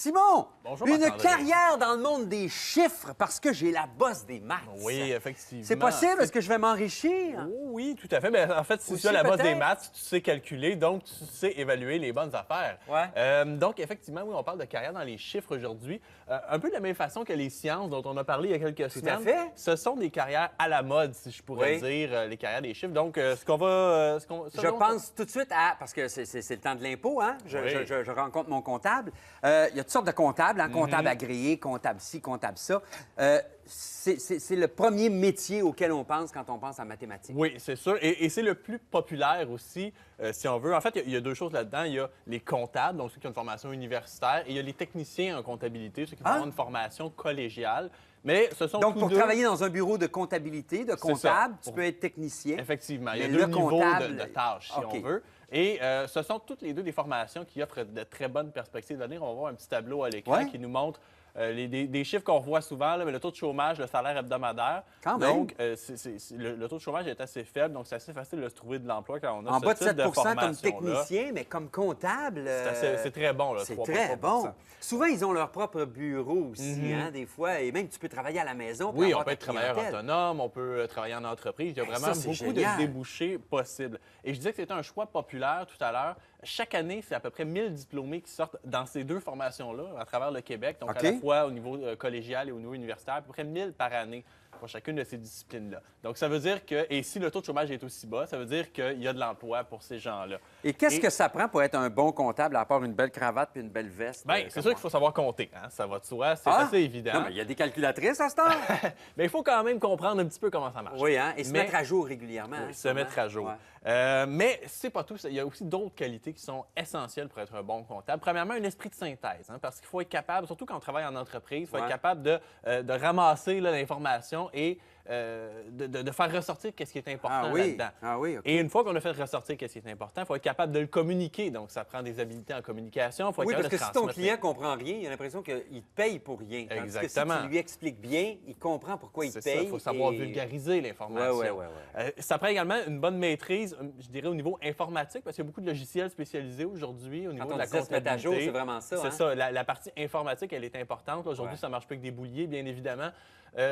Simon, Bonjour, une Marc-André. carrière dans le monde des chiffres parce que j'ai la bosse des maths. Oui, effectivement. C'est possible? Est-ce que je vais m'enrichir? Oh, oui, tout à fait. Mais en fait, si Aussi, tu as la base des peut-être? maths, tu sais calculer, donc tu sais évaluer les bonnes affaires. Ouais. Donc, effectivement, oui, on parle de carrière dans les chiffres aujourd'hui. Un peu de la même façon que les sciences dont on a parlé il y a quelques Tout à semaines. fait. Ce sont des carrières à la mode, si je pourrais Oui. dire, les carrières des chiffres. Donc, ce qu'on va... Je pense tout de suite à, parce que c'est le temps de l'impôt, hein? Je, Oui. je rencontre mon comptable. Il y a toutes sortes de comptables, hein? Comptable agréé, comptable ci, comptable ça. C'est le premier métier auquel on pense quand on pense à mathématiques. Oui, c'est sûr. Et c'est le plus populaire aussi, si on veut. En fait, il y a deux choses là-dedans. Il y a les comptables, donc ceux qui ont une formation universitaire, et il y a les techniciens en comptabilité, ceux qui vont avoir une formation collégiale. Mais ce sont Donc, tous pour deux... travailler dans un bureau de comptabilité, de comptable, tu Pour- peux être technicien. Effectivement, il y a Mais deux le niveaux comptable- de tâches, si OK. on veut. Et ce sont toutes les deux des formations qui offrent de très bonnes perspectives d'avenir. On va voir un petit tableau à l'écran Ouais. qui nous montre des chiffres qu'on revoit souvent, là, mais le taux de chômage, le salaire hebdomadaire. Quand même. Donc, le taux de chômage est assez faible, donc c'est assez facile de se trouver de l'emploi quand on a En ce bas de type 7 de comme formation-là. technicien, mais comme comptable. C'est très bon, là, C'est 3,3 très bon. Souvent, ils ont leur propre bureau aussi, hein, des fois. Et même, tu peux travailler à la maison. pour Oui, avoir on peut ta être travailleur clientèle. autonome, on peut travailler en entreprise. Il y a Hey, vraiment ça, c'est beaucoup génial. de débouchés possibles. Et je disais que c'était un choix populaire tout à l'heure. Chaque année, c'est à peu près 1000 diplômés qui sortent dans ces deux formations-là à travers le Québec. Donc, OK. à la fois au niveau collégial et au niveau universitaire, à peu près 1000 par année pour chacune de ces disciplines-là. Donc, ça veut dire que, et si le taux de chômage est aussi bas, ça veut dire qu'il y a de l'emploi pour ces gens-là. Et qu'est-ce Et- que ça prend pour être un bon comptable, à part une belle cravate puis une belle veste? Bien, c'est comme sûr moi? qu'il faut savoir compter, hein? Ça va de soi, c'est Ah! assez évident. Non, mais il y a des calculatrices à ce temps. Mais il faut quand même comprendre un petit peu comment ça marche. Oui, hein? Et se Mais- mettre à jour régulièrement. Oui, hein, se sûrement. mettre à jour. Ouais. Mais c'est pas tout. Il y a aussi d'autres qualités qui sont essentielles pour être un bon comptable. Premièrement, un esprit de synthèse, hein, parce qu'il faut être capable, surtout quand on travaille en entreprise, il faut être Ouais. capable de ramasser là, l'information et de faire ressortir ce qui est important Ah oui. là-dedans. Ah oui, OK. Et une fois qu'on a fait ressortir ce qui est important, il faut être capable de le communiquer. Donc, ça prend des habiletés en communication. Il faut être Oui, parce capable que de si ton transmettre. client ne comprend rien, il a l'impression qu'il te paye pour rien. Tandis Exactement. que si tu lui expliques bien, il comprend pourquoi il te C'est ça, paye. il faut savoir et- vulgariser l'information. Ouais, ouais, ouais, Ça prend également une bonne maîtrise, je dirais, au niveau informatique, parce qu'il y a beaucoup de logiciels spécialisés aujourd'hui au niveau Quand on de la disait se mettre à jour, comptabilité. c'est vraiment ça. C'est hein? ça, la partie informatique, elle est importante. Aujourd'hui, Ouais. ça ne marche pas avec des bouliers, bien évidemment.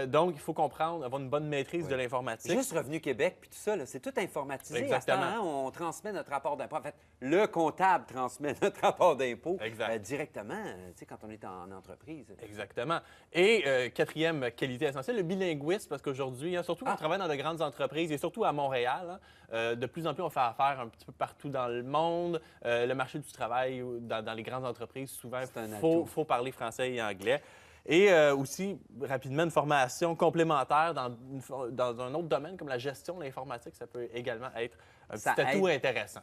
Donc, il faut comprendre, avoir une bonne maîtrise de l'informatique. Juste Revenu Québec, puis tout ça, là, c'est tout informatisé. Exactement. À ce temps, hein, on transmet notre rapport d'impôt. En fait, le comptable transmet notre rapport d'impôt Exact. directement, tu sais, quand on est en entreprise. Exactement. Et quatrième qualité essentielle, le bilinguisme, parce qu'aujourd'hui, hein, surtout quand on travaille dans de grandes entreprises et surtout à Montréal, hein, de plus en plus, on fait affaire un petit peu partout dans le monde. Le marché du travail, dans les grandes entreprises, souvent, C'est un il atout. faut parler français et anglais. Et aussi, rapidement, une formation complémentaire dans un autre domaine comme la gestion de l'informatique, ça peut également être un Ça petit atout aide. intéressant.